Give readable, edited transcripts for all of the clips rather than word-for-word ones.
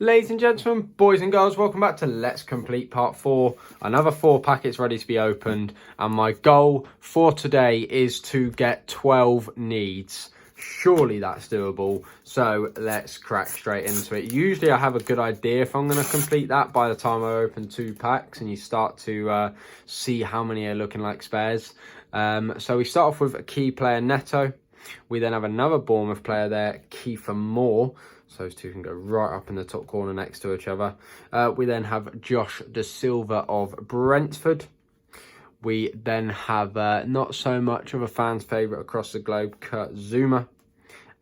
Ladies and gentlemen, boys and girls, welcome back to Let's Complete Part 4. Another 4 packets ready to be opened. And my goal for today is to get 12 needs. Surely that's doable. So let's crack straight into it. Usually I have a good idea if I'm going to complete that by the time I open 2 packs and you start to see how many are looking like spares. So we start off with a key player, Neto. We then have another Bournemouth player there, Kiefer Moore. So those two can go right up in the top corner next to each other. We then have Josh Da Silva of Brentford. We then have not so much of a fan's favourite across the globe, Kurt Zouma.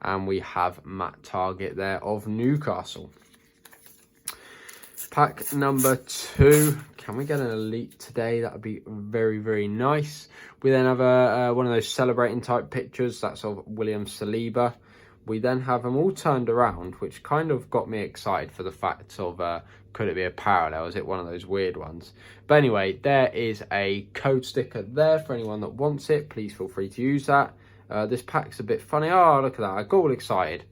And we have Matt Targett there of Newcastle. Pack number 2. Can we get an elite today? That would be very, very nice. We then have one of those celebrating type pictures. That's of William Saliba. We then have them all turned around, which kind of got me excited for the fact of, could it be a parallel? Is it one of those weird ones? But anyway, there is a code sticker there for anyone that wants it. Please feel free to use that. This pack's a bit funny. Oh, look at that. I got all excited.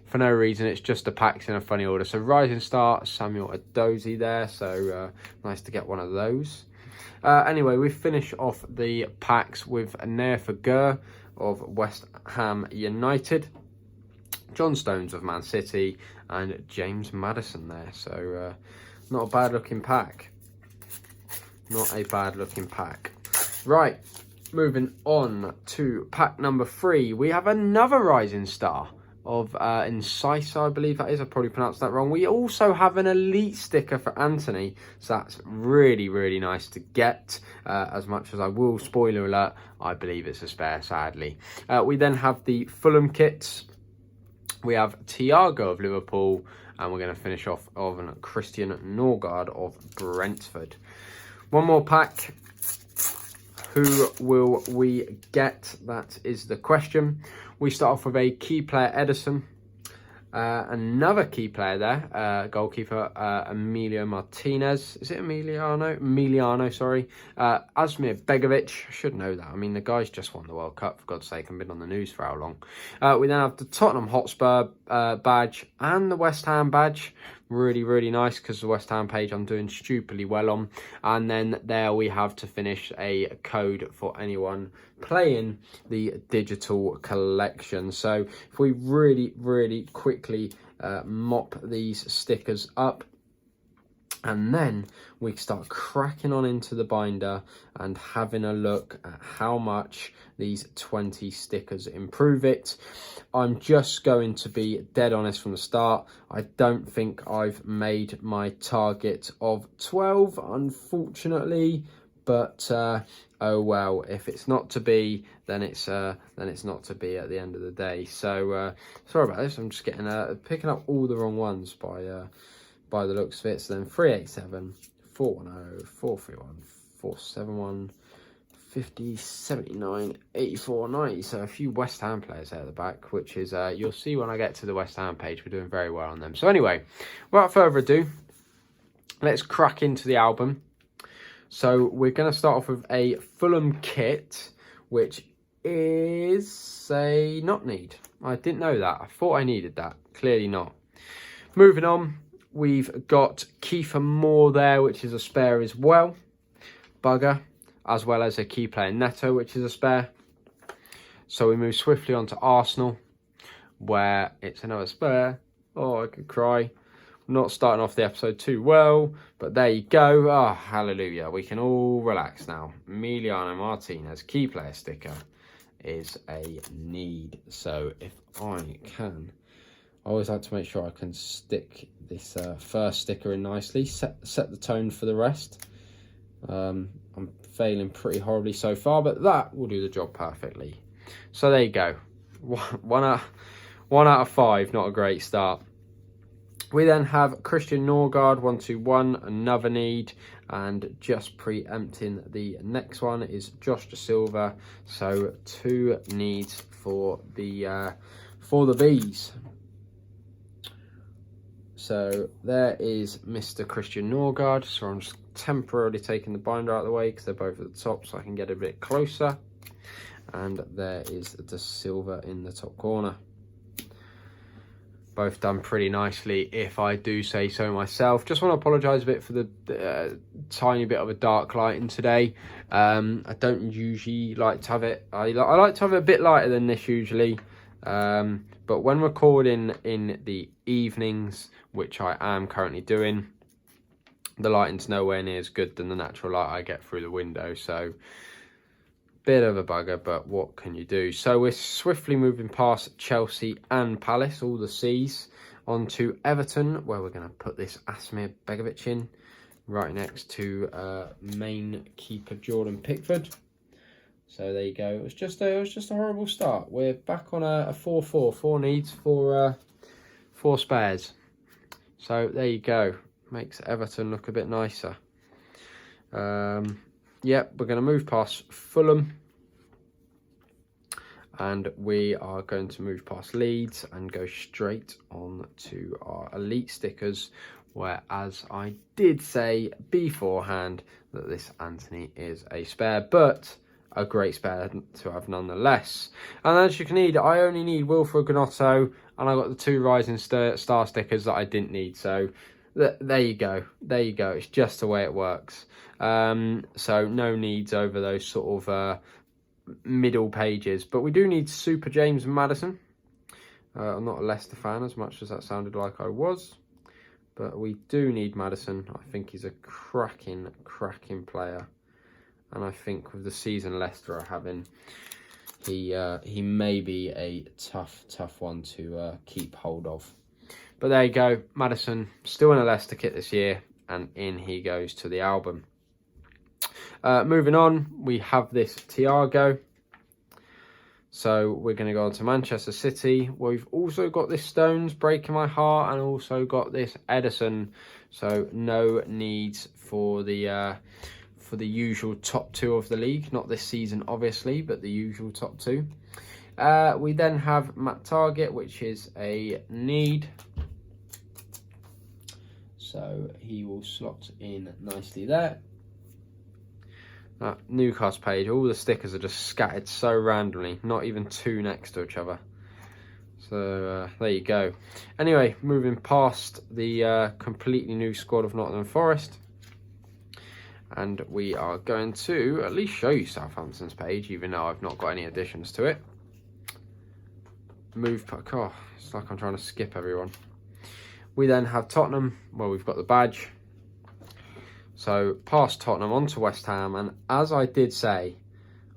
For no reason, it's just the packs in a funny order. So Rising Star, Samuel Adozie there. So nice to get one of those. Anyway, we finish off the packs with Nair Fagur of West Ham United. John Stones of Man City, and James Maddison there. So not a bad looking pack. Not a bad looking pack. Right, moving on to pack number 3. We have another Rising Star of Incisa, I believe that is. I probably pronounced that wrong. We also have an elite sticker for Anthony. So that's really, really nice to get. As much as I will, spoiler alert, I believe it's a spare, sadly. We then have the Fulham kits. We have Thiago of Liverpool, and we're going to finish off on Christian Norgard of Brentford. One more pack. Who will we get? That is the question. We start off with a key player, Edison. Another key player there, goalkeeper Emilio Martinez. Is it Emiliano? Emiliano, sorry. Asmir Begovic. I should know that. I mean, the guy's just won the World Cup, for God's sake, and been on the news for how long. We then have the Tottenham Hotspur badge and the West Ham badge. Really, really nice, because the West Ham page I'm doing stupidly well on. And then there we have to finish a code for anyone playing the digital collection. So if we really, really quickly mop these stickers up, and then we start cracking on into the binder and having a look at how much these 20 stickers improve it. I'm just going to be dead honest from the start. I don't think I've made my target of 12, unfortunately. But oh well, if it's not to be, then it's not to be at the end of the day. So sorry about this. I'm just getting picking up all the wrong ones by the looks of it. So then 387, 410, 431, 471, 50, 79, 84, 90. So a few West Ham players there at the back, which is you'll see when I get to the West Ham page. We're doing very well on them. So anyway, without further ado, let's crack into the album. So we're going to start off with a Fulham kit, which is a not need. I didn't know that. I thought I needed that. Clearly not. Moving on, we've got Kiefer Moore there, which is a spare as well. Bugger, as well as a key player Neto, which is a spare. So we move swiftly on to Arsenal, where it's another spare. Oh, I could cry. Not starting off the episode too well, but there you go. Oh, hallelujah. We can all relax now. Emiliano Martinez, key player sticker, is a need. So if I can, I always like to make sure I can stick this first sticker in nicely, set the tone for the rest. I'm failing pretty horribly so far, but that will do the job perfectly. So there you go. One out of 5, not a great start. We then have Christian Norgard, 121, another need, and just preempting the next one is Josh Da Silva. So 2 needs for the bees. So there is Mr. Christian Norgard. So I'm just temporarily taking the binder out of the way because they're both at the top, so I can get a bit closer. And there is Da Silva in the top corner. Both done pretty nicely, if I do say so myself. Just want to apologise a bit for the tiny bit of a dark lighting today. I don't usually like to have it. I like to have it a bit lighter than this usually. But when recording in the evenings, which I am currently doing, the lighting's nowhere near as good than the natural light I get through the window. So, bit of a bugger, but what can you do? So we're swiftly moving past Chelsea and Palace, all the C's, onto Everton, where we're going to put this Asmir Begovic in, right next to main keeper Jordan Pickford. So there you go. It was just a horrible start. We're back on a 4-4, 4 needs for 4 spares. So there you go. Makes Everton look a bit nicer. Yep, we're going to move past Fulham, and we are going to move past Leeds and go straight on to our elite stickers, where, as I did say beforehand, that this Anthony is a spare, but a great spare to have nonetheless. And as you can see, I only need Wilfred Gnotto, and I got the 2 Rising Star stickers that I didn't need. So there you go. There you go. It's just the way it works. So no needs over those sort of middle pages. But we do need Super James Maddison. I'm not a Leicester fan, as much as that sounded like I was. But we do need Maddison. I think he's a cracking player. And I think with the season Leicester are having, he may be a tough one to keep hold of. But there you go, Maddison, still in a Leicester kit this year, and in he goes to the album. Moving on, we have this Thiago. So we're going to go on to Manchester City. We've also got this Stones, breaking my heart, and also got this Edison. So no needs for the usual top 2 of the league. Not this season, obviously, but the usual top 2. We then have Matt Target, which is a need. So he will slot in nicely there. That Newcastle page, all the stickers are just scattered so randomly, not even 2 next to each other. So there you go. Anyway, moving past the completely new squad of Nottingham Forest. And we are going to at least show you Southampton's page, even though I've not got any additions to it. Oh, it's like I'm trying to skip everyone. We then have Tottenham, where we've got the badge. So past Tottenham onto West Ham, and as I did say,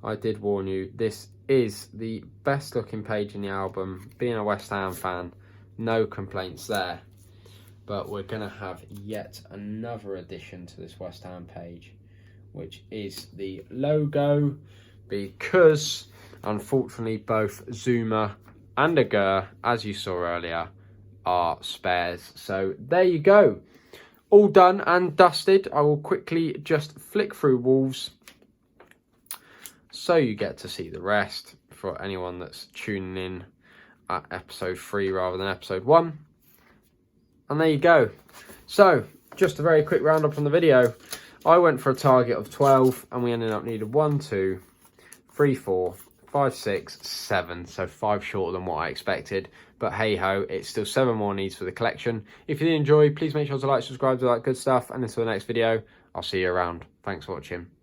I did warn you, this is the best looking page in the album. Being a West Ham fan, no complaints there. But we're going to have yet another addition to this West Ham page, which is the logo, because unfortunately both Zuma and Aguirre, as you saw earlier, are spares. So there you go. All done and dusted. I will quickly just flick through Wolves so you get to see the rest for anyone that's tuning in at episode 3 rather than episode 1. And there you go. So, just a very quick roundup on the video. I went for a target of 12 and we ended up needing 1, 2, 3, 4, 5, 6, 7. So 5 shorter than what I expected. But hey ho, it's still 7 more needs for the collection. If you did enjoy, please make sure to like, subscribe to that good stuff. And until the next video, I'll see you around. Thanks for watching.